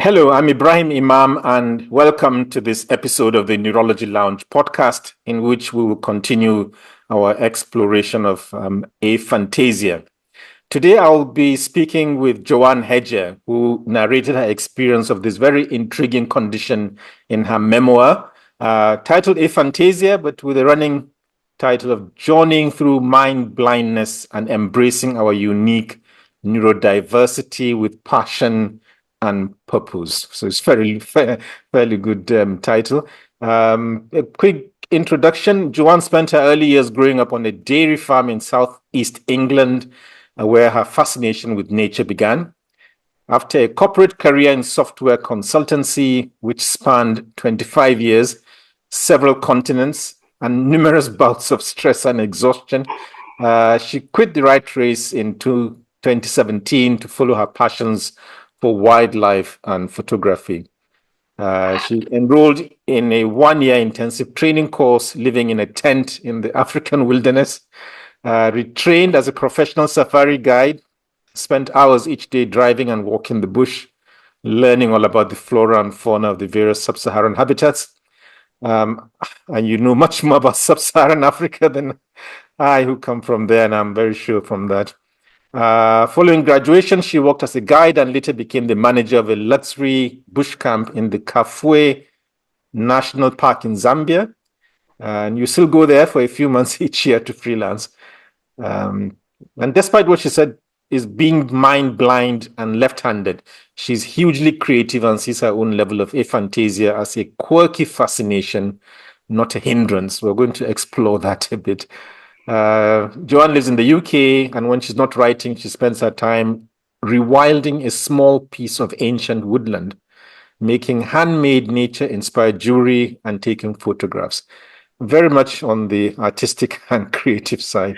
Hello, I'm Ibrahim Imam, and welcome to this episode of the Neurology Lounge podcast, in which we will continue our exploration of aphantasia. Today, I'll be speaking with Joanne Hedger, who narrated her experience of this very intriguing condition in her memoir, titled Aphantasia, but with a running title of Journeying Through Mind Blindness and Embracing Our Unique Neurodiversity with Passion and Purpose. So it's fairly good title. A quick introduction. Joanne spent her early years growing up on a dairy farm in southeast England, where her fascination with nature began. After a corporate career in software consultancy, which spanned 25 years, several continents, and numerous bouts of stress and exhaustion, she quit the rat race in 2017 to follow her passions for wildlife and photography. She enrolled in a one-year intensive training course, living in a tent in the African wilderness, retrained as a professional safari guide, spent hours each day driving and walking the bush, learning all about the flora and fauna of the various sub-Saharan habitats. And you know much more about sub-Saharan Africa than I, who come from there, and I'm very sure from that. Following graduation, she worked as a guide and later became the manager of a luxury bush camp in the Kafue National Park in Zambia. And you still go there for a few months each year to freelance. And despite what she said is being mind blind and left-handed, she's hugely creative and sees her own level of aphantasia as a quirky fascination, not a hindrance. We're going to explore that a bit. Joanne lives in the UK, and when she's not writing, she spends her time rewilding a small piece of ancient woodland, making handmade nature-inspired jewelry and taking photographs. Very much on the artistic and creative side.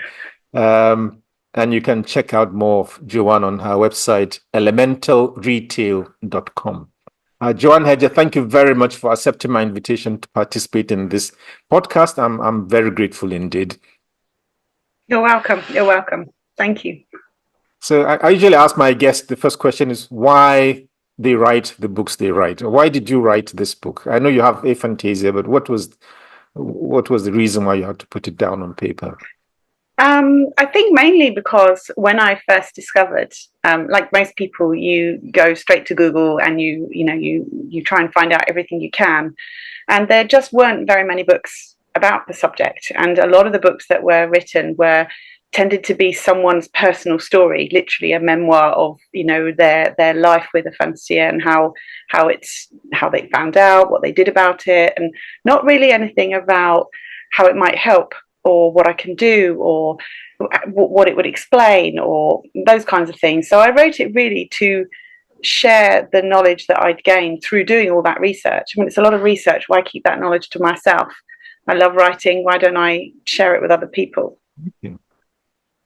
And you can check out more of Joanne on her website, elementalretail.com. Joanne Hedger, thank you very much for accepting my invitation to participate in this podcast. I'm very grateful indeed. You're welcome. You're welcome. Thank you. So I usually ask my guests, the first question is why they write the books they write. Why did you write this book? I know you have aphantasia, but what was the reason why you had to put it down on paper? I think mainly because when I first discovered, like most people, you go straight to Google and you try and find out everything you can, and there just weren't very many books about the subject, and a lot of the books that were written tended to be someone's personal story, literally a memoir of their life with aphantasia and how they found out, what they did about it, and not really anything about how it might help or what I can do or what it would explain or those kinds of things. So I wrote it really to share the knowledge that I'd gained through doing all that research. I mean, it's a lot of research. Why keep that knowledge to myself? I love writing. Why don't I share it with other people? Okay.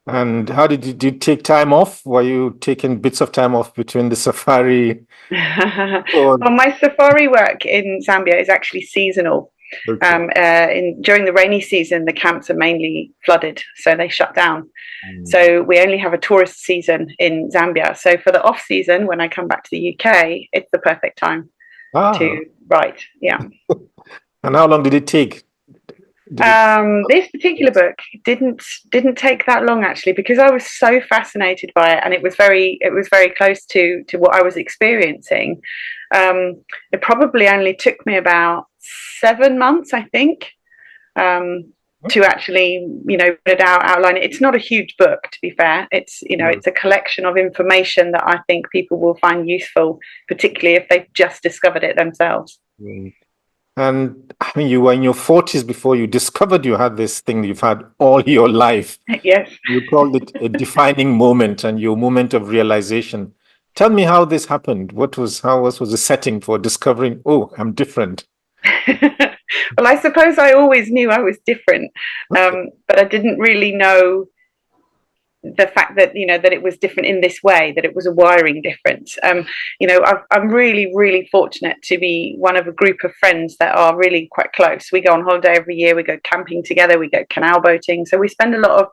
And how did you take time off? Were you taking bits of time off between the safari? Well, my safari work in Zambia is actually seasonal. Okay. During the rainy season, the camps are mainly flooded, so they shut down. So we only have a tourist season in Zambia. So for the off season, when I come back to the UK, it's the perfect time to write. Yeah. And how long did it take? This particular book didn't take that long, actually, because I was so fascinated by it, and it was very close to what I was experiencing. It probably only took me about 7 months, I think, to actually put it outline it. It's not a huge book, to be fair. It's it's a collection of information that I think people will find useful, particularly if they've just discovered it themselves. And I mean, you were in your 40s before you discovered you had this thing you've had all your life. Yes. You called it a defining moment and your moment of realization. Tell me how this happened. What was the setting for discovering, oh, I'm different? Well, I suppose I always knew I was different, but I didn't really know the fact that that it was different in this way, that it was a wiring difference. I'm really fortunate to be one of a group of friends that are really quite close. We go on holiday every year, we go camping together, we go canal boating, so we spend a lot of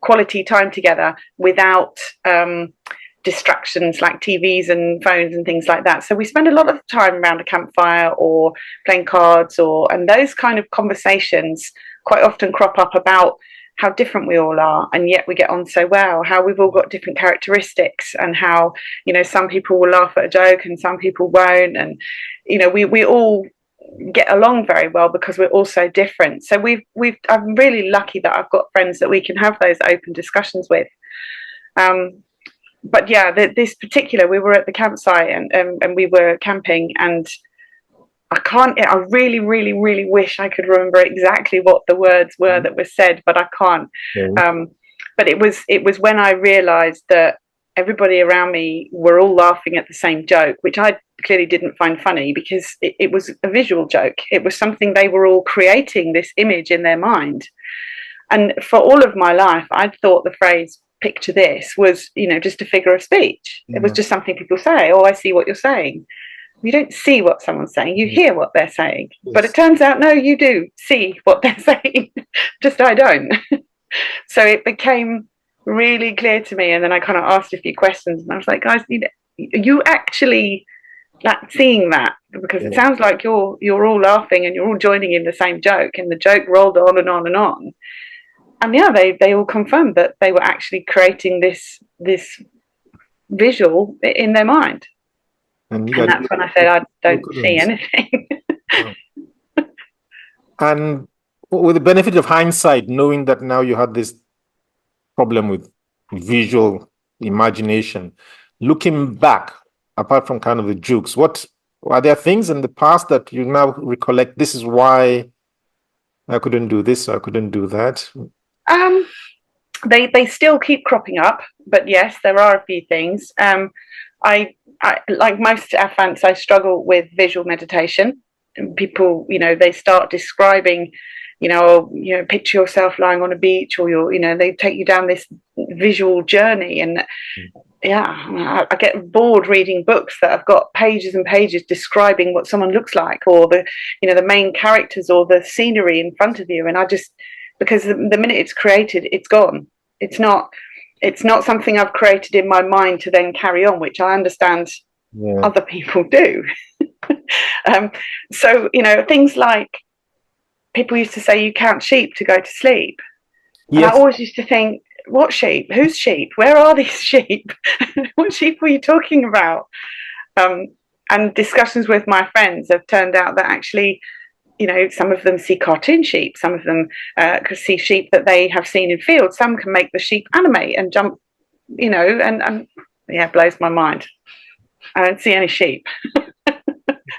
quality time together without distractions like TVs and phones and things like that. So we spend a lot of time around a campfire or playing cards, and those kind of conversations quite often crop up about how different we all are, and yet we get on so well, how we've all got different characteristics, and how, some people will laugh at a joke and some people won't, and we all get along very well because we're all so different. So I'm really lucky that I've got friends that we can have those open discussions with. But yeah, this particular, we were at the campsite and we were camping, and I really, really, really wish I could remember exactly what the words were that were said, but I can't. But it was when I realized that everybody around me were all laughing at the same joke, which I clearly didn't find funny because it was a visual joke. It was something they were all creating, this image in their mind. And for all of my life, I'd thought the phrase "picture this" was, just a figure of speech. It was just something people say. Oh, I see what you're saying. You don't see what someone's saying, you hear what they're saying. Yes. But it turns out, no, you do see what they're saying, just I don't. So it became really clear to me, and then I kind of asked a few questions, and I was like, guys, you actually seeing that? Because it sounds like you're all laughing and you're all joining in the same joke, and the joke rolled on and on and on. And yeah, they all confirmed that they were actually creating this visual in their mind. And that's when I said, I don't see anything. And with the benefit of hindsight, knowing that now you had this problem with visual imagination, looking back, apart from kind of the jokes, what are there things in the past that you now recollect? This is why I couldn't do this, or I couldn't do that. They still keep cropping up, but yes, there are a few things. I like most Aphants, I struggle with visual meditation. And people, they start describing, picture yourself lying on a beach, or they take you down this visual journey. And yeah, I get bored reading books that have got pages and pages describing what someone looks like, or the main characters or the scenery in front of you. And because the minute it's created, it's gone. It's not something I've created in my mind to then carry on, which I understand other people do. So, things like people used to say you count sheep to go to sleep. Yes. And I always used to think, what sheep? Whose sheep? Where are these sheep? What sheep were you talking about? And discussions with my friends have turned out that actually, some of them see cartoon sheep, some of them can see sheep that they have seen in fields, some can make the sheep animate and jump, and it blows my mind. I don't see any sheep.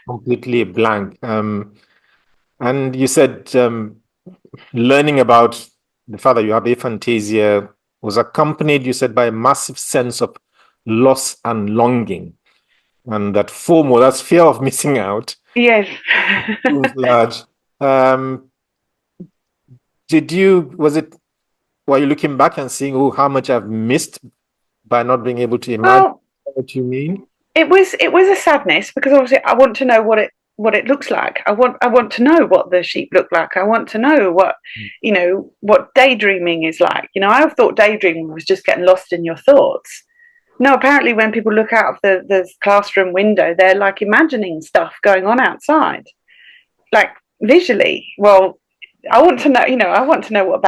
Completely blank. And you said learning about the fact that you have aphantasia was accompanied, you said, by a massive sense of loss and longing. And that FOMO, that's fear of missing out. Yes. Large. Were you looking back and seeing, how much I've missed by not being able to imagine what you mean? It was a sadness, because obviously I want to know what it looks like. I want to know what the sheep look like. I want to know what daydreaming is like. I thought daydreaming was just getting lost in your thoughts. No, apparently when people look out of the classroom window, they're like imagining stuff going on outside, like visually. Well, I want to know what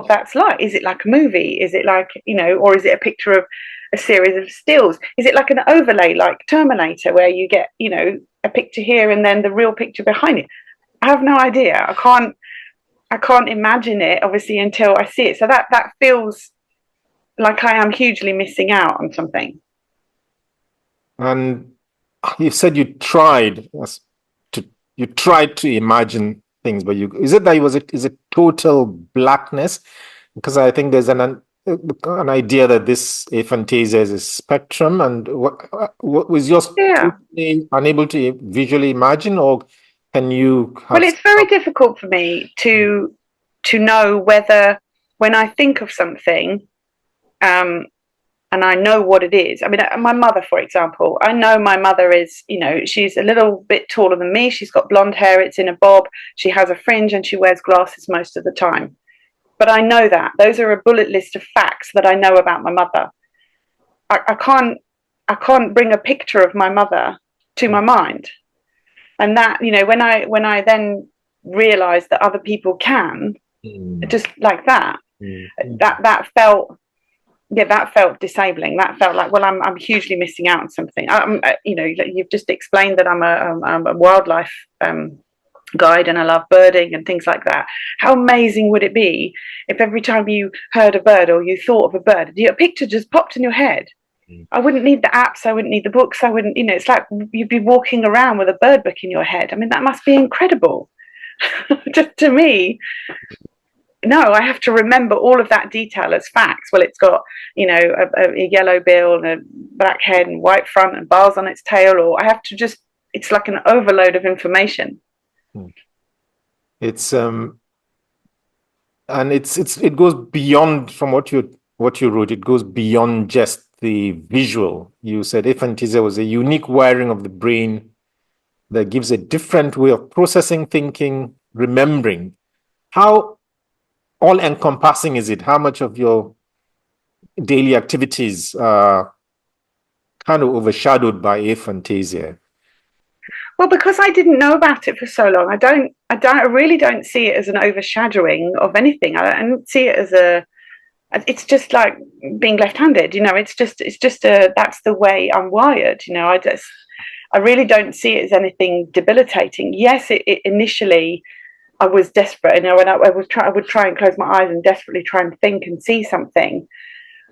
that's like. Is it like a movie? Is it like, or is it a picture of a series of stills? Is it like an overlay, like Terminator, where you get, a picture here and then the real picture behind it? I have no idea. I can't imagine it, obviously, until I see it. So that feels like I am hugely missing out on something. And you said you tried to imagine things, but is it total blackness? Because I think there's an idea that this aphantasia is a spectrum, and what was yours? Totally unable to visually imagine, or can you? Well, it's very difficult for me to know whether, when I think of something, and I know what it is. I mean, my mother, for example, I know my mother is, she's a little bit taller than me. She's got blonde hair. It's in a bob. She has a fringe and she wears glasses most of the time. But I know that. Those are a bullet list of facts that I know about my mother. I can't bring a picture of my mother to my mind. And that, when I then realized that other people can, just like that, that felt, that felt disabling. That felt like, well, I'm hugely missing out on something. You've just explained that I'm a wildlife guide and I love birding and things like that. How amazing would it be if every time you heard a bird or you thought of a bird, a picture just popped in your head? I wouldn't need the apps, I wouldn't need the books, I wouldn't, it's like you'd be walking around with a bird book in your head. I mean, that must be incredible. Just to me, no, I have to remember all of that detail as facts. Well, it's got, a yellow bill and a black head and white front and bars on its tail, or I have to just, it's like an overload of information. It's and it goes beyond, from what you wrote, it goes beyond just the visual. You said aphantasia was a unique wiring of the brain that gives a different way of processing, thinking, remembering. How all-encompassing is it? How much of your daily activities are kind of overshadowed by aphantasia? Well, because I didn't know about it for so long, I really don't see it as an overshadowing of anything. I don't see it as it's just like being left-handed, it's just that's the way I'm wired. I really don't see it as anything debilitating. Yes, it initially I was desperate, when I would try and close my eyes and desperately try and think and see something.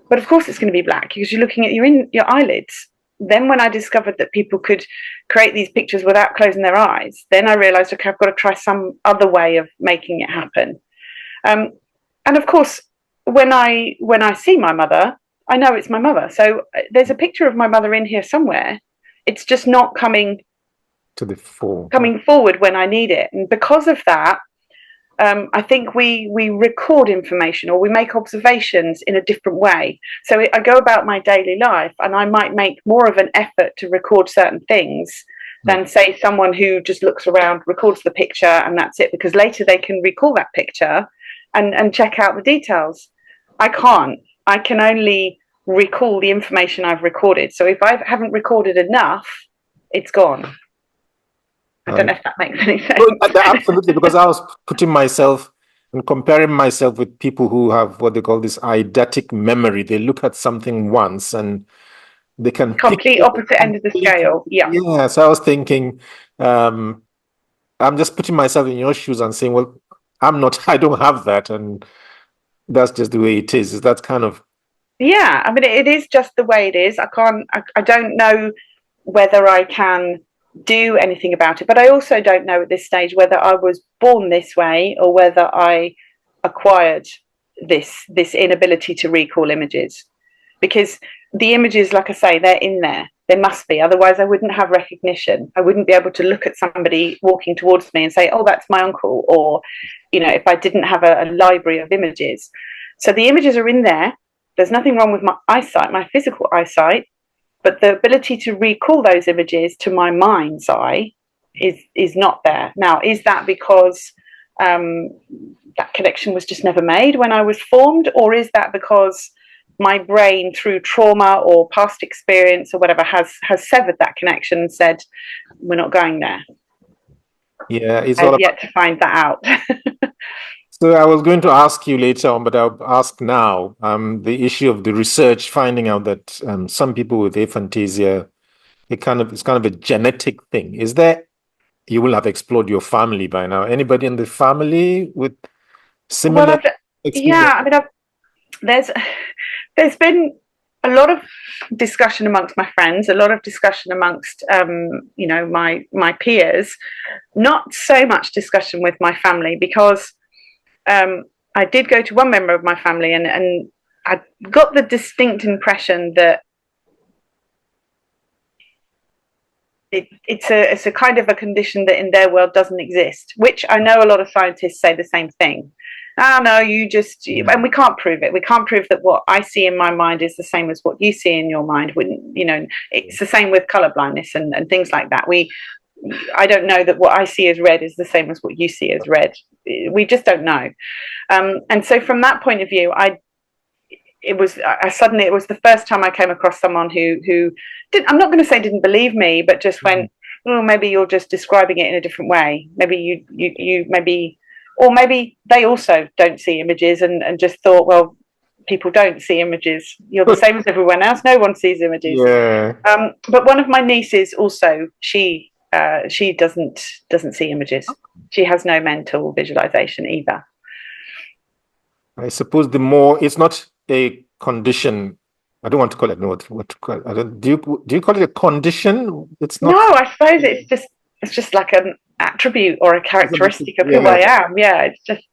But of course it's going to be black because you're looking at your eyelids. Then when I discovered that people could create these pictures without closing their eyes, then I realized, okay, I've got to try some other way of making it happen. And of course, when I see my mother, I know it's my mother. So there's a picture of my mother in here somewhere. It's just not coming to the fore, coming forward when I need it. And because of that, I think we record information or we make observations in a different way. So I go about my daily life and I might make more of an effort to record certain things than, say, someone who just looks around, records the picture and that's it, because later they can recall that picture and check out the details. I can't. I can only recall the information I've recorded. So if I haven't recorded enough, it's gone. I don't know if that makes any sense. Absolutely, because I was putting myself and comparing myself with people who have what they call this eidetic memory. They look at something once and they can complete opposite end of the scale. Yeah. So I was thinking, I'm just putting myself in your shoes and saying, well, I don't have that, and that's just the way it is. Is that kind of? Yeah, I mean, it is just the way it is. I don't know whether I can do anything about it, but I also don't know at this stage whether I was born this way or whether I acquired this inability to recall images, because the images, like I say, they're in there. There must be, otherwise I wouldn't have recognition. I wouldn't be able to look at somebody walking towards me and say, oh, that's my uncle, or if I didn't have a library of images. So the images are in there. There's nothing wrong with my eyesight, my physical eyesight, but the ability to recall those images to my mind's eye is not there. Now, is that because that connection was just never made when I was formed, or is that because my brain, through trauma or past experience or whatever, has severed that connection and said, we're not going there? Yeah, it's I've yet to find that out. So I was going to ask you later on, but I'll ask now, the issue of the research finding out that some people with aphantasia, it's kind of a genetic thing. Is there, you will have explored your family by now, anybody in the family with similar experience? Yeah, I mean, there's been a lot of discussion amongst my friends, a lot of discussion amongst my peers, not so much discussion with my family, because I did go to one member of my family and I got the distinct impression that it's a kind of a condition that in their world doesn't exist, which I know a lot of scientists say the same thing. Oh, no, and we can't prove it. We can't prove that what I see in my mind is the same as what you see in your mind. It's the same with color blindness and things like that. I don't know that what I see as red is the same as what you see as red. We just don't know. And so from that point of view, it was suddenly, it was the first time I came across someone who did, I'm not going to say didn't believe me, but just went, oh, maybe you're just describing it in a different way. Maybe you maybe, or maybe they also don't see images and just thought, well, people don't see images. You're the same as everyone else. No one sees images. Yeah. But one of my nieces also, she doesn't see images. She has no mental visualization either. I suppose it's not a condition. I don't want to call it. No, what to call it? Do you call it a condition? It's not. No, I suppose it's just like an attribute or a characteristic of who I am. Yeah, it's just,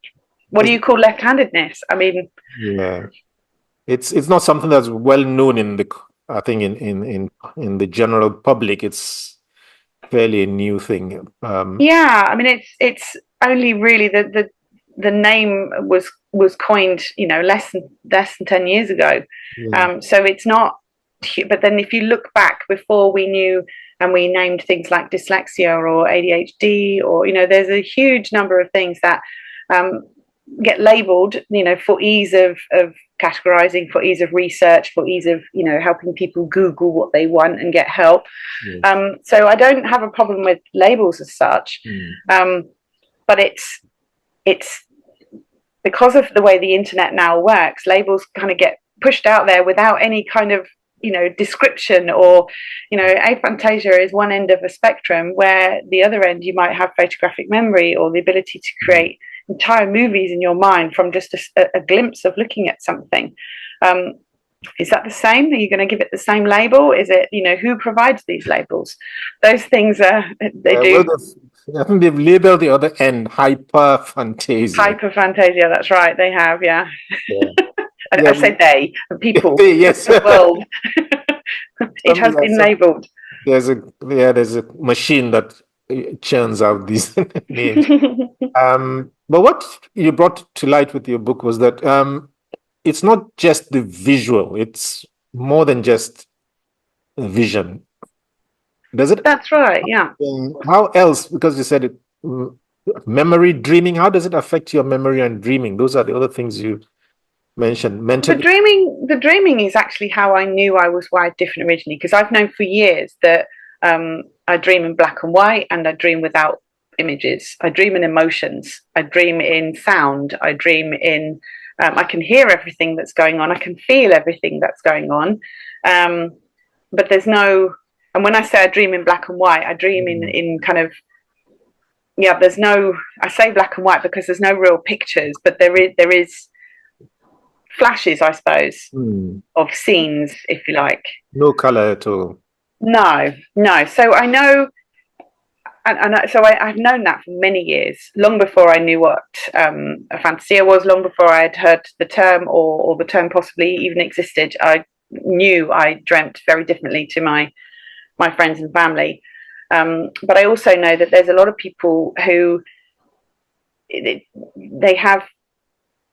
what do you call left-handedness? I mean, yeah, it's not something that's well known in the general public. It's fairly a new thing. Yeah, I mean, it's only really the name was coined, less than 10 years ago. Yeah. So it's not. But then, if you look back, before we knew and we named things like dyslexia or ADHD, or there's a huge number of things that get labelled, for ease of categorizing, for ease of research, for ease of helping people Google what they want and get help. Yes. So I don't have a problem with labels as such, but it's because of the way the internet now works. Labels kind of get pushed out there without any kind of description, or aphantasia is one end of a spectrum, where the other end you might have photographic memory, or the ability to create entire movies in your mind from just a glimpse of looking at something. Is that the same? Are you going to give it the same label? Is it, who provides these labels? Those things they do. I think they've labeled the other end hyperphantasia. Hyperphantasia, that's right. They have, yeah. I said they, people. Yes. The world. It has been labeled. There's a machine that churns out these names. But what you brought to light with your book was that it's not just the visual; it's more than just vision. Does it? That's right. Yeah. How else? Because you said it, memory, dreaming. How does it affect your memory and dreaming? Those are the other things you mentioned. Mentally. The dreaming is actually how I knew I was wired different originally, because I've known for years that I dream in black and white, and I dream without images. I dream in emotions. I dream in sound. I dream in. I can hear everything that's going on. I can feel everything that's going on. But there's no. And when I say I dream in black and white, I dream in kind of. Yeah, there's no. I say black and white because there's no real pictures, but there is flashes, I suppose, of scenes, if you like. No color at all. No. So I know, so I've known that for many years, long before I knew what aphantasia was, long before I had heard the term, or the term possibly even existed. I knew I dreamt very differently to my friends and family. But I also know that there's a lot of people who they have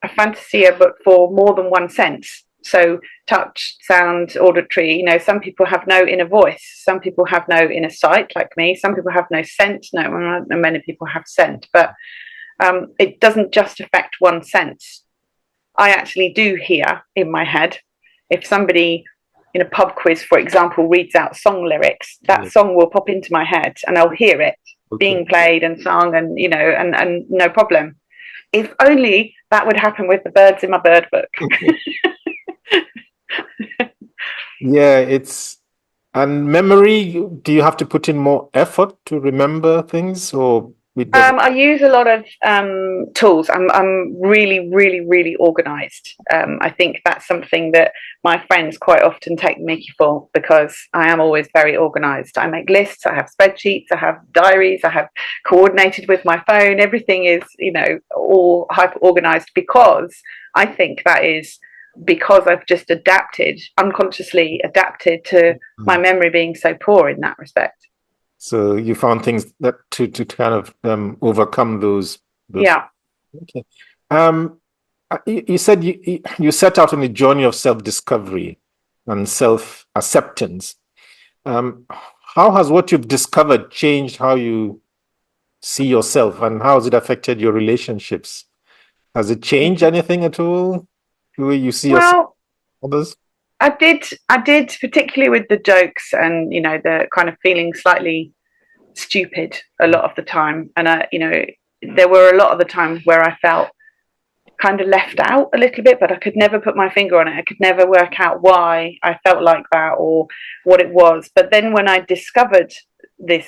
aphantasia, but for more than one sense. So touch, sound, auditory. Some people have no inner voice. Some people have no inner sight, like me. Some people have no scent. No, many people have scent, but it doesn't just affect one sense. I actually do hear in my head. If somebody in a pub quiz, for example, reads out song lyrics, that song will pop into my head, and I'll hear it being played and sung, and and no problem. If only that would happen with the birds in my bird book. Yeah, and memory, do you have to put in more effort to remember things, or I use a lot of tools. I'm really, really, really organized. I think that's something that my friends quite often take mickey for, because I am always very organized. I make lists, I have spreadsheets, I have diaries, I have coordinated with my phone. Everything is, all hyper organized, because I think that is because I've just unconsciously adapted to my memory being so poor in that respect. So you found things that to kind of overcome those. Yeah. Okay. You said you set out on a journey of self-discovery and self-acceptance. How has what you've discovered changed how you see yourself, and how has it affected your relationships? Has it changed anything at all? The way you see yourself? others? I did, particularly with the jokes and, the kind of feeling slightly stupid a lot of the time. And there were a lot of the times where I felt kind of left out a little bit, but I could never put my finger on it. I could never work out why I felt like that or what it was. But then when I discovered this,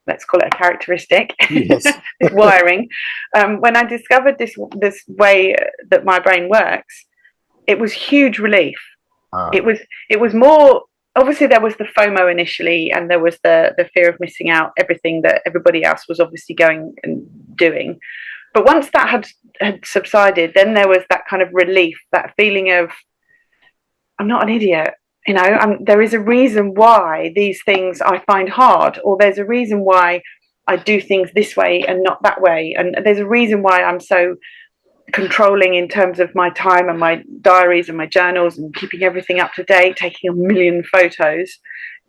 let's call it a characteristic, Yes. this wiring, when I discovered this way that my brain works, it was huge relief. Ah. It was more, obviously there was the FOMO initially, and there was the fear of missing out everything that everybody else was obviously going and doing. But once that had subsided, then there was that kind of relief, that feeling of, I'm not an idiot. There is a reason why these things I find hard, or there's a reason why I do things this way and not that way. And there's a reason why I'm so controlling in terms of my time and my diaries and my journals and keeping everything up to date, taking a million photos.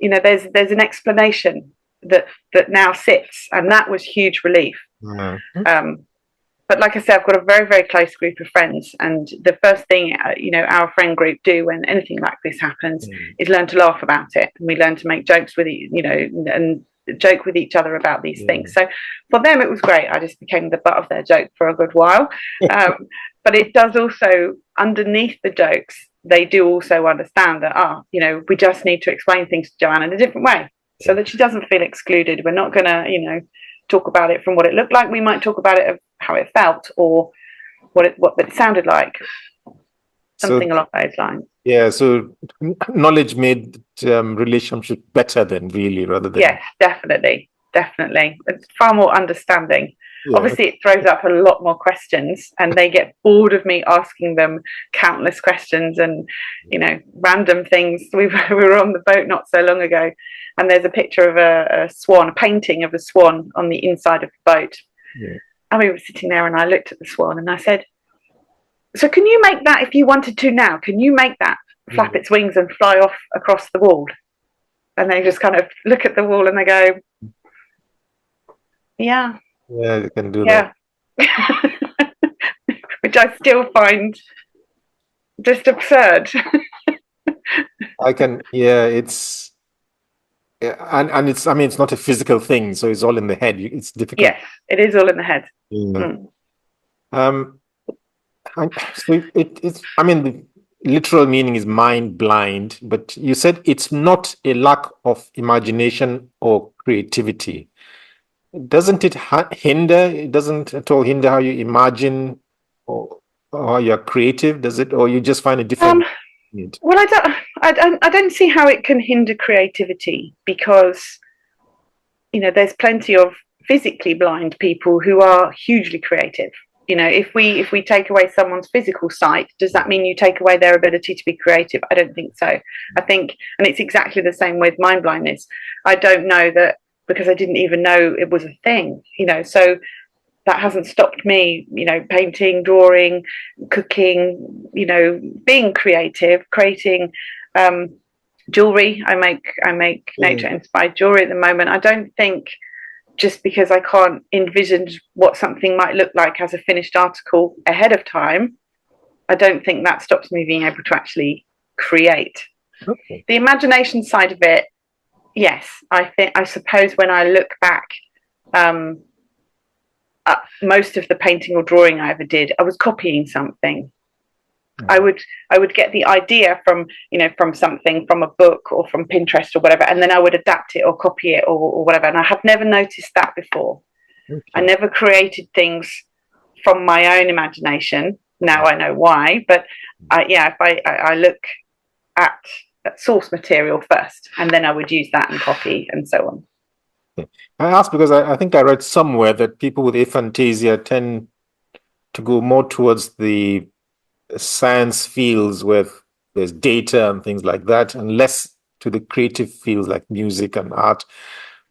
There's an explanation that now sits, and that was huge relief. Mm-hmm. But like I said, I've got a very, very close group of friends, and the first thing our friend group do when anything like this happens is learn to laugh about it, and we learn to make jokes with and joke with each other about these things. So for them, it was great. I just became the butt of their joke for a good while. But it does also, underneath the jokes, they do also understand that we just need to explain things to Joanne in a different way so that she doesn't feel excluded. We're not going to talk about it from what it looked like. We might talk about it of how it felt or what it sounded like, something along those lines. Yeah, so knowledge made relationship better than really, rather than... Yes, definitely. It's far more understanding. Yeah. Obviously, it throws up a lot more questions, and they get bored of me asking them countless questions and, random things. We were on the boat not so long ago, and there's a picture of a swan, a painting of a swan on the inside of the boat. Yeah. And we were sitting there, and I looked at the swan, and I said, so can you make that if you wanted to now? Can you make that flap its wings and fly off across the wall? And they just kind of look at the wall and they go, yeah. Yeah, you can do that. Which I still find just absurd. It's... and it's, it's not a physical thing, so it's all in the head. It's difficult. Yes, it is all in the head. So it's, the literal meaning is mind blind, but you said it's not a lack of imagination or creativity. Doesn't it hinder? It doesn't at all hinder how you imagine or how you're creative, does it? Or you just find a different... Well, I don't see how it can hinder creativity, because there's plenty of physically blind people who are hugely creative. If we take away someone's physical sight, does that mean you take away their ability to be creative? I don't think so. I think, and it's exactly the same with mind blindness. I don't know that, because I didn't even know it was a thing, so that hasn't stopped me, painting, drawing, cooking, being creative, creating jewelry. I make nature inspired jewelry at the moment. I don't think just because I can't envision what something might look like as a finished article ahead of time, I don't think that stops me being able to actually create. Okay. The imagination side of it, yes, I suppose when I look back, most of the painting or drawing I ever did, I was copying something. Mm. I would get the idea from something, from a book or from Pinterest or whatever, and then I would adapt it or copy it or whatever. And I had never noticed that before. Okay. I never created things from my own imagination. Now I know why, but if I look at source material first, and then I would use that and copy and so on. I asked because I think I read somewhere that people with aphantasia tend to go more towards the science fields where there's data and things like that, and less to the creative fields like music and art.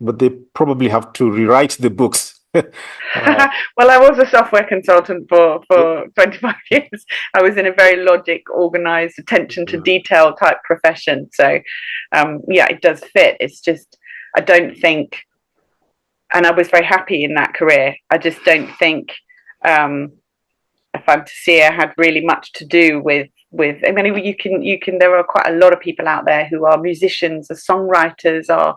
But they probably have to rewrite the books. Well, I was a software consultant for 25 years. I was in a very logic, organized, attention to detail type profession. So, it does fit. It's just, I don't think, and I was very happy in that career. I just don't think Aphantasia had really much to do with with. I mean, you can. There are quite a lot of people out there who are musicians, are songwriters, are,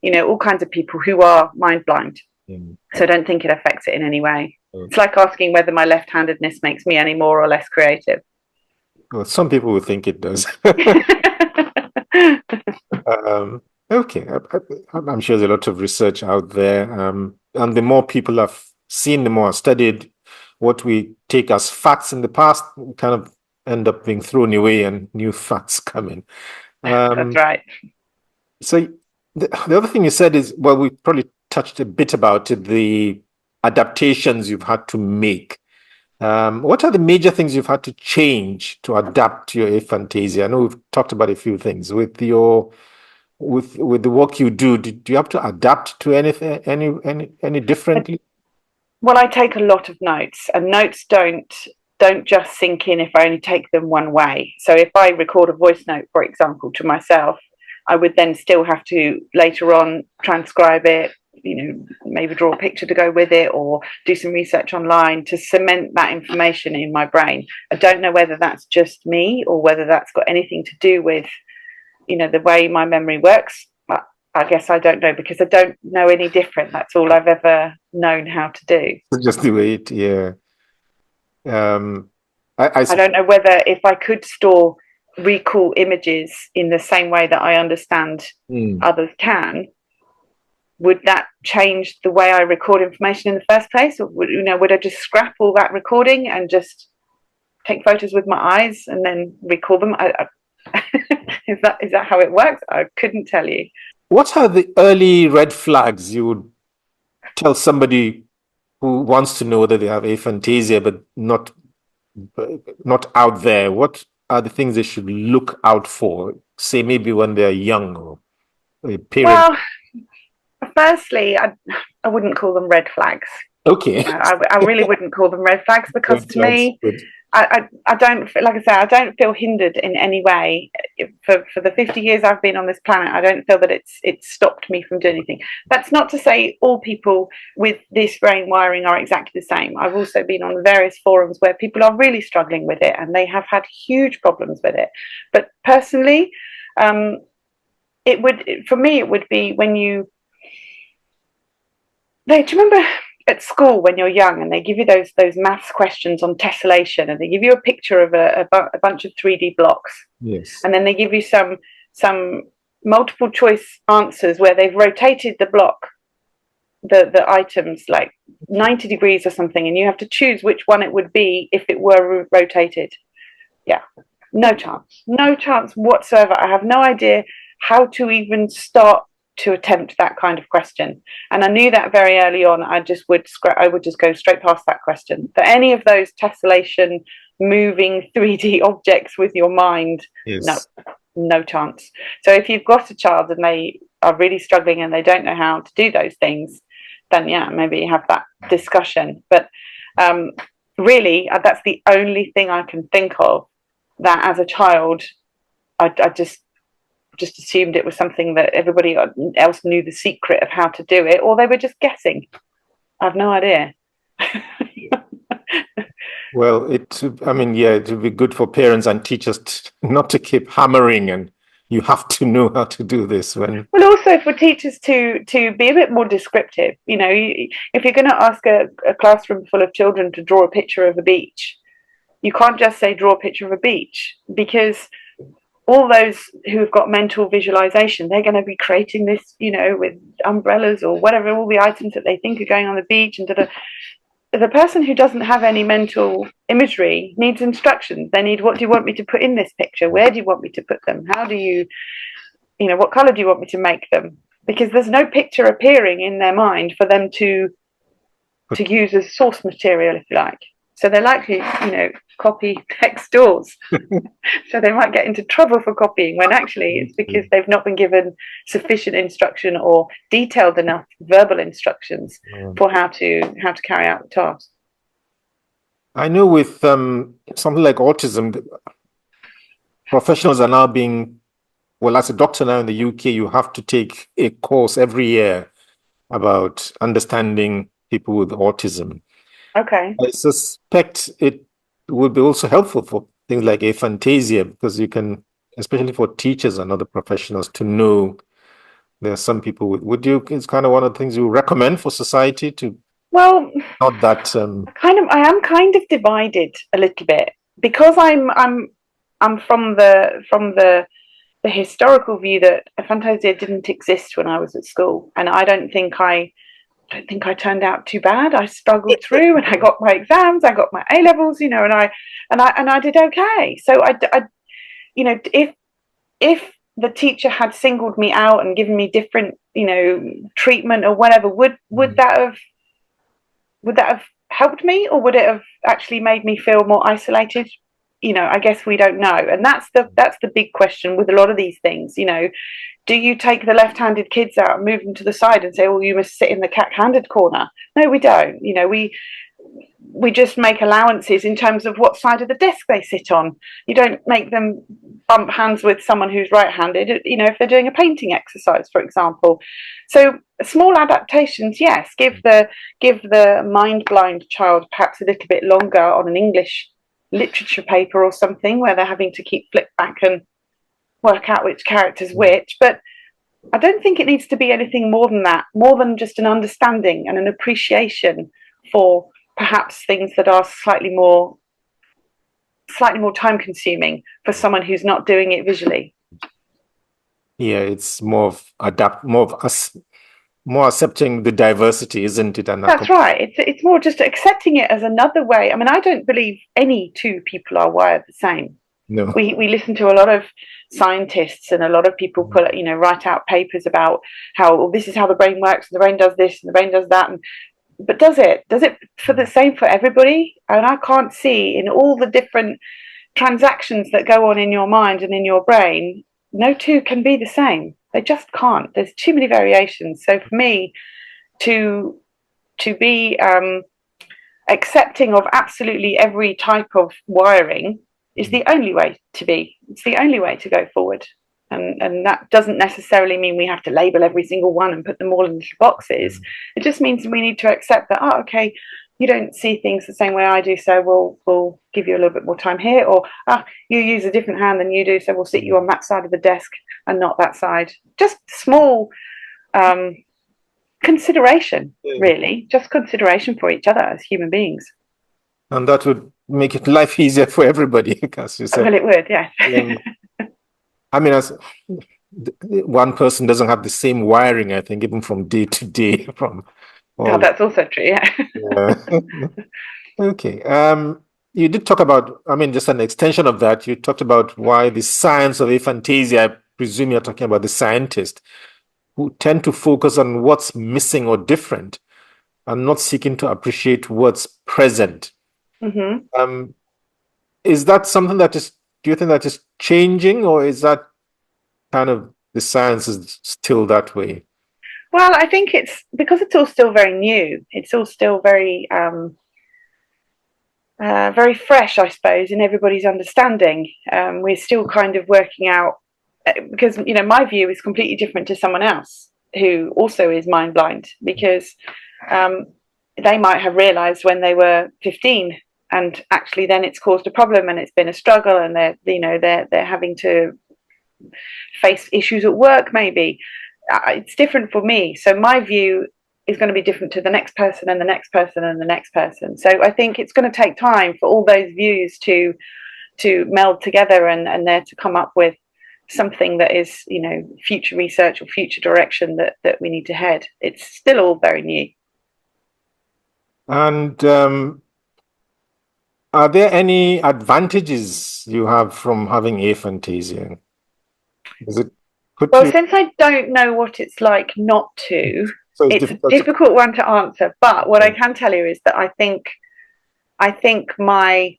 you know, all kinds of people who are mind blind. So I don't think it affects it in any way. It's like asking whether my left-handedness makes me any more or less creative. Well, some people will think it does. Okay, I'm sure there's a lot of research out there, and the more people have seen, the more studied, what we take as facts in the past kind of end up being thrown away and new facts come in. That's right. So the other thing you said is, well, we probably touched a bit about it, the adaptations you've had to make. What are the major things you've had to change to adapt to your aphantasia? I know we've talked about a few things with your with the work you do. Do you have to adapt to anything any differently? Well, I take a lot of notes, and notes don't just sink in if I only take them one way. So if I record a voice note, for example, to myself, I would then still have to later on transcribe it, you know, maybe draw a picture to go with it, or do some research online to cement that information in my brain. I don't know whether that's just me or whether that's got anything to do with, you know, the way my memory works. I guess I don't know, because I don't know any different. That's all I've ever known how to do. Just the way it, yeah. I don't know whether if I could recall images in the same way that I understand others can, would that change the way I record information in the first place? Or would I just scrap all that recording and just take photos with my eyes and then recall them? Is that how it works? I couldn't tell you. What are the early red flags you would tell somebody who wants to know whether they have aphantasia but not out there? What are the things they should look out for, say maybe when they're young or a parent? Well, firstly, I wouldn't call them red flags. Okay. I really wouldn't call them red flags, because to me, I don't, like I say, I don't feel hindered in any way. For the 50 years I've been on this planet, I don't feel that it's stopped me from doing anything. That's not to say all people with this brain wiring are exactly the same. I've also been on various forums where people are really struggling with it and they have had huge problems with it. But personally, for me, it would be when do you remember at school when you're young and they give you those maths questions on tessellation, and they give you a picture of a bunch of 3D blocks? Yes. And then they give you some multiple choice answers where they've rotated the block, the items like 90 degrees or something, and you have to choose which one it would be if it were rotated. Yeah, no chance whatsoever. I have no idea how to even start to attempt that kind of question, and I knew that very early on. I would just go straight past that question. For any of those tessellation, moving 3D objects with your mind, yes. No chance. So if you've got a child and they are really struggling and they don't know how to do those things, then yeah, maybe have that discussion. But really, that's the only thing I can think of that as a child I just assumed it was something that everybody else knew the secret of how to do it, or they were just guessing. I have no idea. Well, it would be good for parents and teachers not to keep hammering, and you have to know how to do this. Well, also for teachers to be a bit more descriptive. You know, if you're going to ask a classroom full of children to draw a picture of a beach, you can't just say draw a picture of a beach, because all those who've got mental visualization, they're going to be creating this, you know, with umbrellas or whatever, all the items that they think are going on the beach. And the person who doesn't have any mental imagery needs instructions. They need, what do you want me to put in this picture? Where do you want me to put them? How do you know, what color do you want me to make them? Because there's no picture appearing in their mind for them to use as source material, if you like. So they're likely, you know, copy next doors. So they might get into trouble for copying, when actually it's because they've not been given sufficient instruction or detailed enough verbal instructions for how to carry out the task. I know with something like autism, professionals are now being, well, as a doctor now in the UK, you have to take a course every year about understanding people with autism. Okay. I suspect it would be also helpful for things like aphantasia, because you can, especially for teachers and other professionals, to know there are some people would you, it's kind of one of the things you recommend for society to, Well, not that I am kind of divided a little bit because I'm from the historical view that aphantasia didn't exist when I was at school, and I don't think I turned out too bad. I struggled through, and I got my exams, I got my A levels, you know, and I did okay. So you know, if the teacher had singled me out and given me different, you know, treatment or whatever, would that have helped me, or would it have actually made me feel more isolated? You know, I guess we don't know, and that's the big question with a lot of these things. You know, do you take the left-handed kids out and move them to the side and say, "Well, you must sit in the cat-handed corner"? No, we don't. You know, we just make allowances in terms of what side of the desk they sit on. You don't make them bump hands with someone who's right-handed, you know, if they're doing a painting exercise, for example. So small adaptations, yes, give the mind-blind child perhaps a little bit longer on an English literature paper or something where they're having to keep flip back and work out which character's which, but I don't think it needs to be anything more than that, more than just an understanding and an appreciation for perhaps things that are slightly more time consuming for someone who's not doing it visually. Yeah, it's more of us, more accepting the diversity, isn't it? And that's right. It's more just accepting it as another way. I mean, I don't believe any two people are wired the same. No. We listen to a lot of scientists, and a lot of people write out papers about how, well, this is how the brain works, and the brain does this and the brain does that, but does it for the same for everybody? And I can't see, in all the different transactions that go on in your mind and in your brain, no two can be the same. They just can't. There's too many variations. So for me to be accepting of absolutely every type of wiring is the only way to be. It's the only way to go forward. And that doesn't necessarily mean we have to label every single one and put them all in little boxes. It just means we need to accept that, okay, you don't see things the same way I do, so we'll give you a little bit more time here, or you use a different hand than you do, so we'll sit you on that side of the desk and not that side. Just small consideration, really, just consideration for each other as human beings. And that would make it life easier for everybody, as you said. Well, it would, yes. I mean, as one person doesn't have the same wiring, I think, even from day to day. That's also true, yeah. Okay. You did talk about, I mean, just an extension of that, you talked about why the science of aphantasia, I presume you're talking about the scientists, who tend to focus on what's missing or different and not seeking to appreciate what's present. Mm-hmm. Is that something that is, do you think that is changing, or is that kind of the science is still that way? Well, I think it's because it's all still very new. It's all still very very fresh, I suppose, in everybody's understanding. We're still kind of working out, because, you know, my view is completely different to someone else who also is mind blind, because they might have realized when they were 15, and actually then it's caused a problem and it's been a struggle, and they're having to face issues at work maybe. It's different for me, so my view is going to be different to the next person and the next person and the next person. So I think it's going to take time for all those views to meld together and there to come up with something that is, you know, future research or future direction that we need to head. It's still all very new. And are there any advantages you have from having aphantasia? Since I don't know what it's like not to, so it's a difficult one to answer. But what I can tell you is that I think my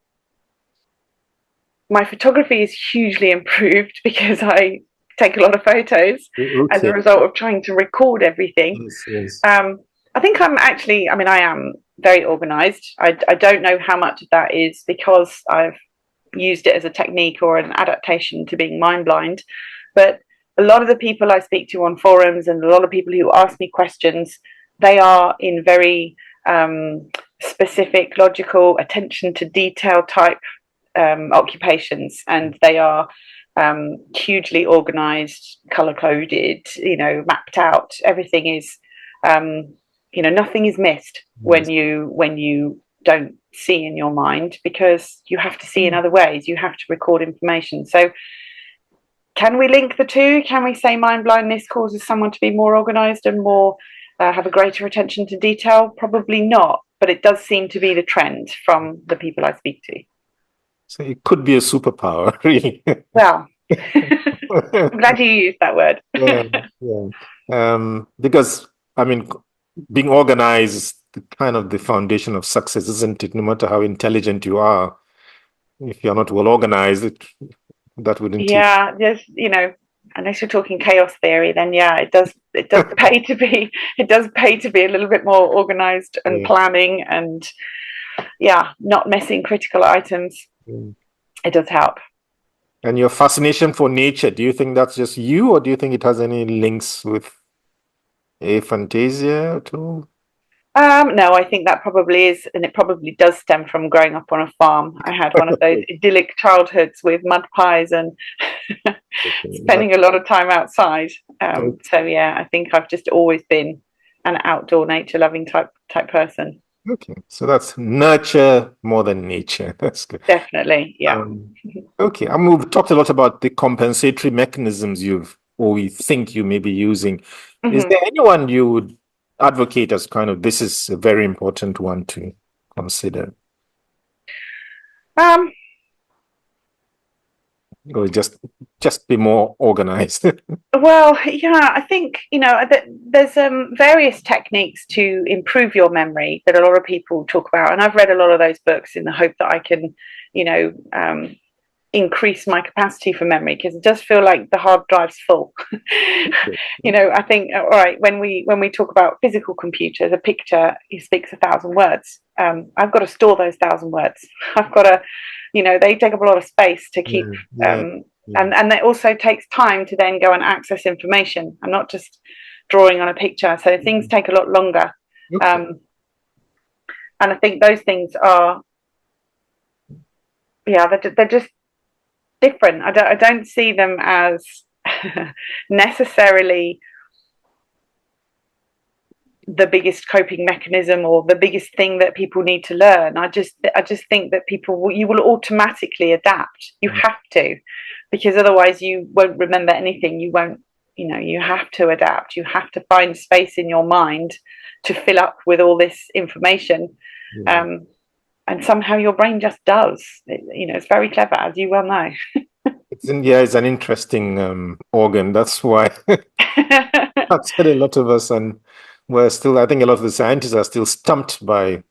photography is hugely improved because I take a lot of photos as a result of trying to record everything. Yes. I think I am very organized. I don't know how much of that is because I've used it as a technique or an adaptation to being mind blind, but a lot of the people I speak to on forums and a lot of people who ask me questions, they are in very specific, logical, attention to detail type occupations, and they are hugely organized, color coded, mapped out. Everything is, nothing is missed when you don't see in your mind, because you have to see in other ways. You have to record information. So can we link the two? Can we say mind blindness causes someone to be more organized and more have a greater attention to detail? Probably not, but it does seem to be the trend from the people I speak to. So it could be a superpower, really. Well, I'm glad you used that word. Because, I mean, being organized is kind of the foundation of success, isn't it? No matter how intelligent you are, if you're not well organized, that wouldn't. Yeah, just unless you're talking chaos theory, then it does pay to be a little bit more organized and planning, and not missing critical items. It does help. And your fascination for nature, do you think that's just you, or do you think it has any links with aphantasia at all? No, I think that probably is, and it probably does stem from growing up on a farm. I had one of those idyllic childhoods with mud pies and spending a lot of time outside. So I think I've just always been an outdoor, nature-loving type person. Okay, so that's nurture more than nature. That's good. Definitely, yeah. Okay, we've talked a lot about the compensatory mechanisms we think you may be using. Is there anyone you would advocate as kind of, this is a very important one to consider? Or just be more organized? Well, I think there's various techniques to improve your memory that a lot of people talk about, and I've read a lot of those books in the hope that I can increase my capacity for memory, because it does feel like the hard drive's full. I think, all right, when we talk about physical computers, a picture speaks 1,000 words. I've got to store those 1,000 words. I've got to, they take up a lot of space to keep, and it also takes time to then go and access information. I'm not just drawing on a picture, so things take a lot longer. And I think those things are, they're just different. I don't see them as necessarily the biggest coping mechanism or the biggest thing that people need to learn. I just think that you will automatically adapt. You have to, because otherwise you won't remember anything. You won't, you have to adapt. You have to find space in your mind to fill up with all this information. And somehow your brain just does. It's very clever, as you well know. It's an interesting organ. That's why I've said a lot of us, and I think a lot of the scientists are still stumped by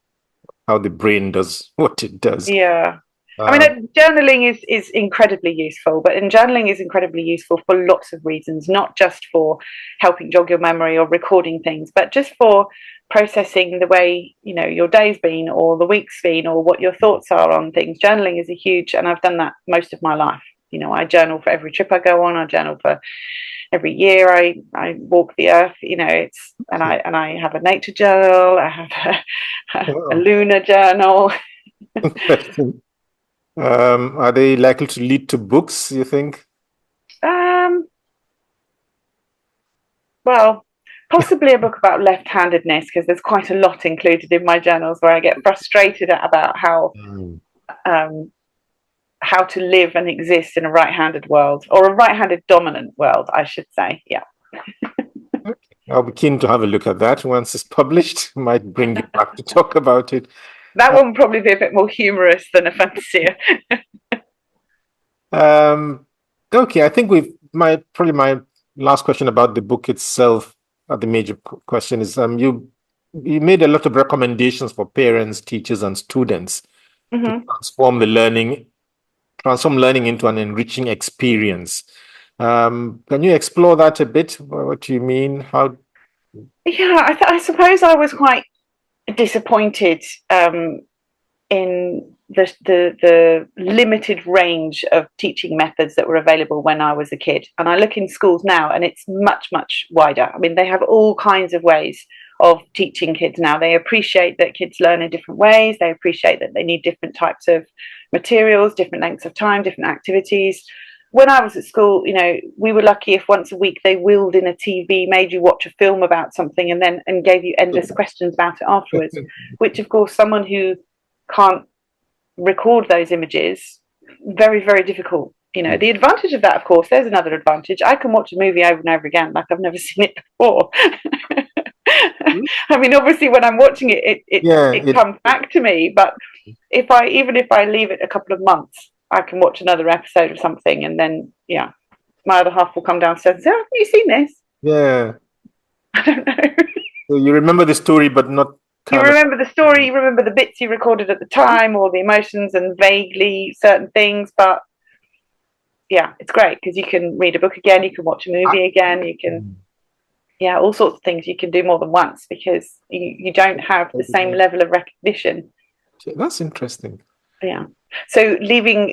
how the brain does what it does. Yeah. I mean, journaling is incredibly useful, but journaling is incredibly useful for lots of reasons, not just for helping jog your memory or recording things, but just for processing the way, your day's been or the week's been or what your thoughts are on things. Journaling is a huge, and I've done that most of my life. I journal for every trip I go on. I journal for every year I walk the earth. And I have a nature journal. I have a lunar journal. Interesting. Are they likely to lead to books, you think? Well, possibly a book about left-handedness, because there's quite a lot included in my journals where I get frustrated about how to live and exist in a right-handed world, or a right-handed dominant world, I should say. Yeah. Okay. I'll be keen to have a look at that once it's published. Might bring you back to talk about it. That one will probably be a bit more humorous than Aphantasia. Okay, I think my last question about the book itself, the major question is, you made a lot of recommendations for parents, teachers, and students to transform learning into an enriching experience. Can you explore that a bit? What do you mean? How? Yeah, I suppose I was quite disappointed in the limited range of teaching methods that were available when I was a kid. And I look in schools now, and it's much, much wider. I mean, they have all kinds of ways of teaching kids now. They appreciate that kids learn in different ways. They appreciate that they need different types of materials, different lengths of time, different activities. When I was at school, we were lucky if once a week they wheeled in a TV, made you watch a film about something, and gave you endless questions about it afterwards, which of course someone who can't record those images, very, very difficult. The advantage of that, of course, there's another advantage. I can watch a movie over and over again like I've never seen it before. I mean, obviously when I'm watching it comes back to me, but even if I leave it a couple of months, I can watch another episode of something, and then my other half will come downstairs and say, "Oh, have you seen this?" Yeah. I don't know. So you remember the story, but not you remember the story, you remember the bits you recorded at the time, or the emotions and vaguely certain things, but it's great because you can read a book again, you can watch a movie again, you can all sorts of things you can do more than once because you don't have the same level of recognition. That's interesting. So leaving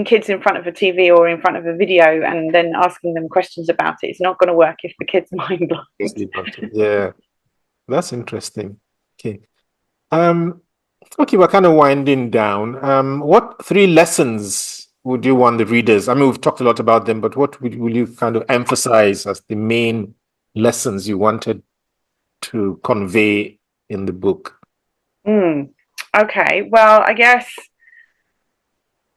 kids in front of a TV or in front of a video and then asking them questions about it is not going to work if the kid's mind blind. Yeah, that's interesting. Okay. Okay, we're kind of winding down. What 3 lessons would you want the readers? I mean, we've talked a lot about them, but what will you kind of emphasize as the main lessons you wanted to convey in the book? Okay, well, I guess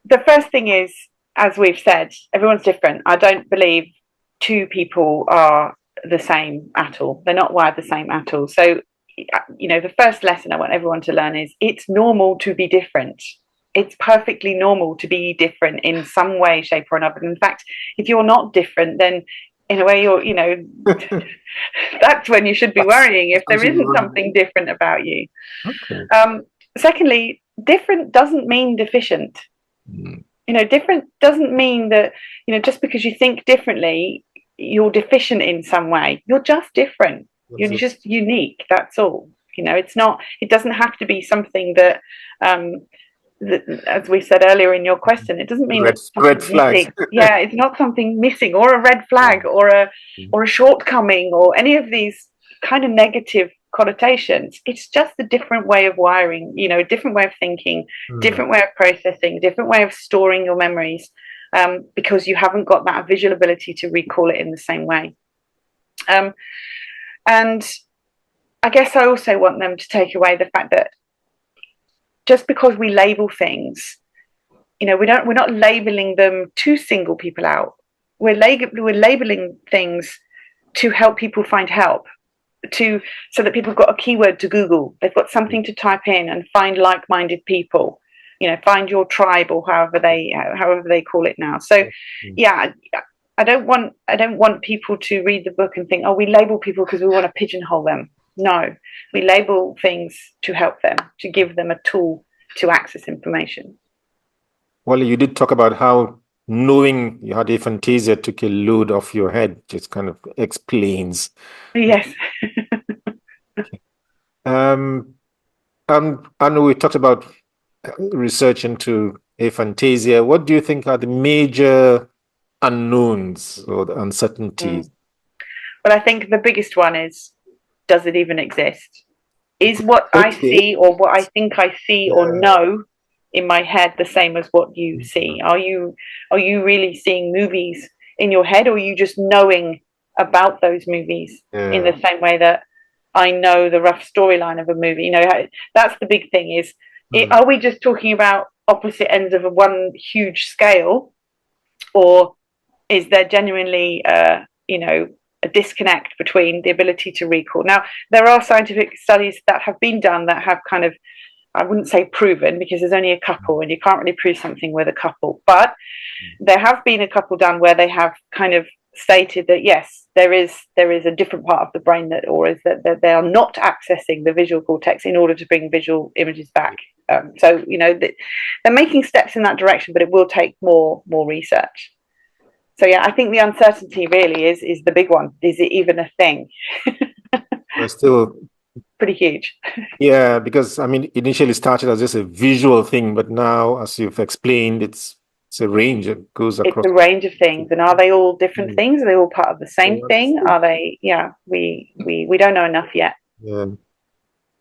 the first thing is, as we've said, everyone's different. I don't believe 2 people are the same at all. They're not wired the same at all. So, the first lesson I want everyone to learn is it's normal to be different. It's perfectly normal to be different in some way, shape, or another. In fact, if you're not different, then in a way that's when you should be worrying, if there isn't something different about you. Okay. Secondly, different doesn't mean deficient. Different doesn't mean that, just because you think differently, you're deficient in some way. You're just different. You're just unique. That's all. It doesn't have to be something that, as we said earlier in your question, it doesn't mean red flag. It's not something missing or a red flag or a shortcoming or any of these kind of negative connotations. It's just a different way of wiring, a different way of thinking, different way of processing, different way of storing your memories, because you haven't got that visual ability to recall it in the same way. And I guess I also want them to take away the fact that just because we label things, we're not labeling them to single people out. We're labeling things to help people find help, so that people have got a keyword to Google. They've got something to type in and find like-minded people. Find your tribe, or however they call it now. So, I don't want people to read the book and think, oh, we label people because we want to pigeonhole them. No, we label things to help them, to give them a tool to access information. Well, you did talk about how knowing you had aphantasia took a load off your head. Just kind of explains. Yes. Okay. I know we talked about research into aphantasia. What do you think are the major unknowns or the uncertainties? Well, I think the biggest one is, does it even exist? Is what I see or what I think I see or know in my head the same as what you see? Are you really seeing movies in your head, or are you just knowing about those movies in the same way that I know the rough storyline of a movie? That's the big thing is, are we just talking about opposite ends of one huge scale, or is there genuinely a disconnect between the ability to recall? Now, there are scientific studies that have been done that have kind of, I wouldn't say proven, because there's only a couple and you can't really prove something with a couple, but there have been a couple done where they have kind of stated that yes, there is a different part of the brain that they are not accessing the visual cortex in order to bring visual images back. So they're making steps in that direction, but it will take more research. So I think the uncertainty really is the big one. Is it even a thing? It's still pretty huge. Yeah, because I mean, initially started as just a visual thing, but now, as you've explained, it's it's a range that goes It's across. a range of things, and are they all different things? Are they all part of the same thing? Are they? Yeah, we don't know enough yet. Yeah.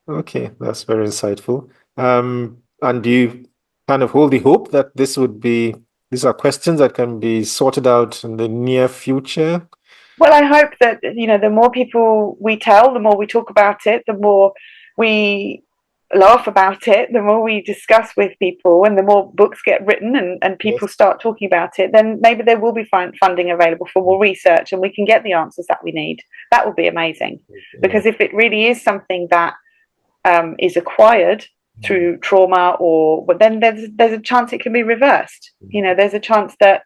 Okay, that's very insightful. And do you kind of hold the hope that these are questions that can be sorted out in the near future? Well, I hope that, the more people we tell, the more we talk about it, the more we laugh about it, the more we discuss with people, and the more books get written and people start talking about it, then maybe there will be funding available for more research and we can get the answers that we need. That would be amazing. Because if it really is something that is acquired through trauma, but then there's a chance it can be reversed. There's a chance that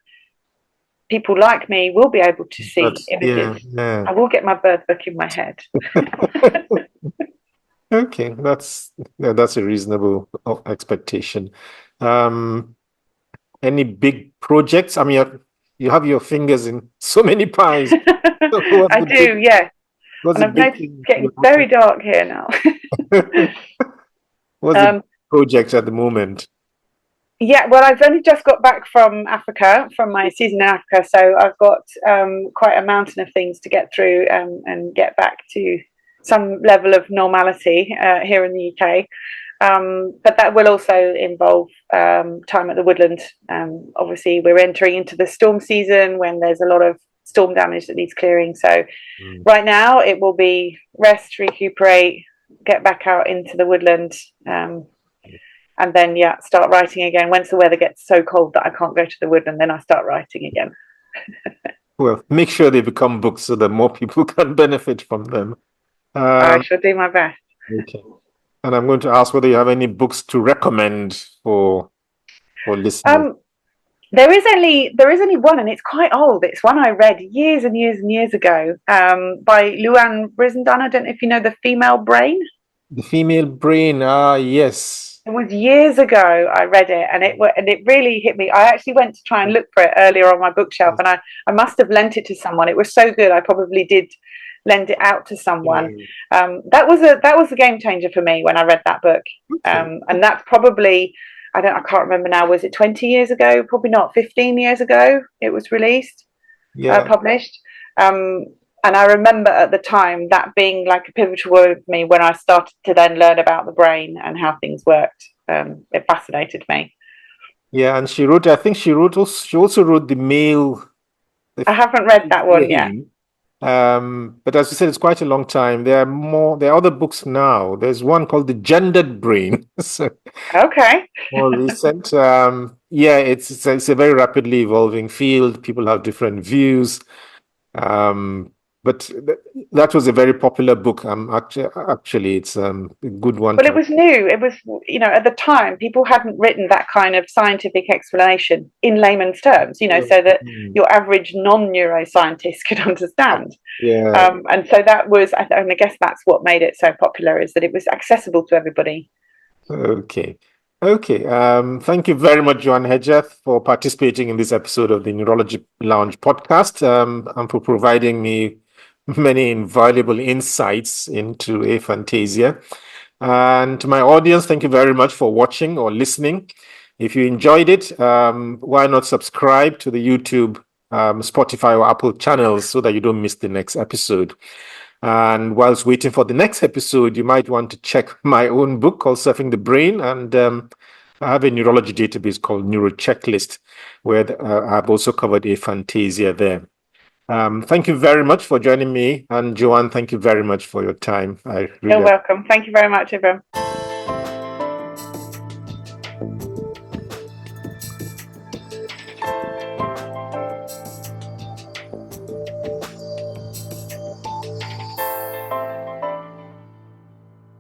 people like me will be able to see images. Yeah. I will get my bird book in my head. Okay, that's a reasonable expectation. Any big projects? I mean, you have your fingers in so many pies. I do, yeah. What's And I've noticed it's getting very dark here now. What's the project at the moment? Yeah, well, I've only just got back from Africa, from my season in Africa, so I've got quite a mountain of things to get through and get back to some level of normality here in the UK. But that will also involve time at the woodland. Obviously, we're entering into the storm season when there's a lot of storm damage that needs clearing. So right now it will be rest, recuperate, get back out into the woodland, and then start writing again. Once the weather gets so cold that I can't go to the woodland, then I start writing again. Well, make sure they become books so that more people can benefit from them. I shall do my best. Okay. And I'm going to ask whether you have any books to recommend for listeners. There is only one, and it's quite old. It's one I read years and years and years ago by Joanne Hedger. I don't know if you know The Female Brain. The Female Brain, yes. It was years ago I read it, and it really hit me. I actually went to try and look for it earlier on my bookshelf, and I must have lent it to someone. It was so good, I probably did lend it out to someone. That was a game changer for me when I read that book. And that's probably, I can't remember now, was it 20 years ago? Probably not, 15 years ago it was released, published. And I remember at the time that being like a pivotal word for me when I started to then learn about the brain and how things worked. It fascinated me. Yeah, and she also wrote The Male. I haven't read that one yet. But as you said, it's quite a long time. There are other books now. There's one called The Gendered Brain. Okay. More recent. It's a very rapidly evolving field. People have different views. But that was a very popular book. Actually, it's a good one. Well, it was new. It was, at the time, people hadn't written that kind of scientific explanation in layman's terms, so that your average non-neuroscientist could understand. Yeah. And so that was, and I guess that's what made it so popular, is that it was accessible to everybody. Okay. Thank you very much, Joanne Hedger, for participating in this episode of the Neurology Lounge podcast, and for providing me many invaluable insights into aphantasia. And to my audience, thank you very much for watching or listening. If you enjoyed it, why not subscribe to the YouTube, Spotify, or Apple channels so that you don't miss the next episode. And whilst waiting for the next episode, you might want to check my own book called Surfing the Brain. And I have a neurology database called Neuro Checklist, where I've also covered aphantasia there. Thank you very much for joining me. And Joanne, thank you very much for your time. You're welcome. Thank you very much, everyone.